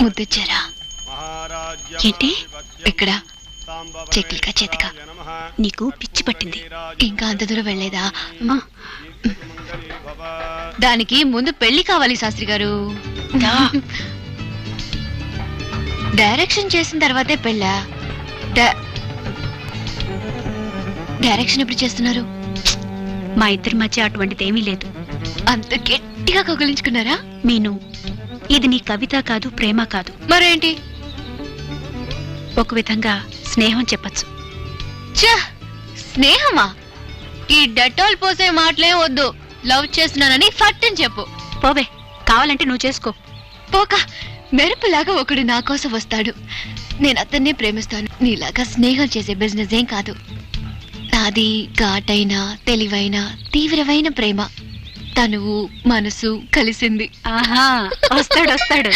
ముద్దుచ్చారా? ఏంటి ఇక్కడ చెట్లికా చేతికా? నీకు పిచ్చి పట్టింది. ఇంకా అంత దూరం వెళ్ళలేదా? దానికి ముందు పెళ్లి కావాలి శాస్త్రి గారు. డైరెక్షన్ చేసిన తర్వాతే పెళ్ళా? డైరెక్షన్ ఎప్పుడు చేస్తున్నారు? మా ఇద్దరి మధ్య అటువంటిదేమీ లేదు. అంత గట్టిగా కౌగిలించుకున్నారా? మీను, ఇది నీ కవిత కాదు, ప్రేమ కాదు. మరేంటి? ఒక విధంగా స్నేహం చెప్పచ్చు. స్నేహమా? ఈ డెటాల్ పోసే మాటలే వద్దు. లవ్ చేస్తున్నానని ఫట్టని చెప్పు. పోవే, కావాలంటే నువ్వు చేసుకో. పోక మెరుపులాగా ఒకడు నా కోసం వస్తాడు. నేను అతన్నే ప్రేమిస్తాను. నీలాగా స్నేహం చేసే బిజినెస్ ఏం కాదు. నాది ఘాటైన తెలివైన తీవ్రమైన ప్రేమ. తనువు మనసు కలిసింది. ఆహా, వస్తాడు.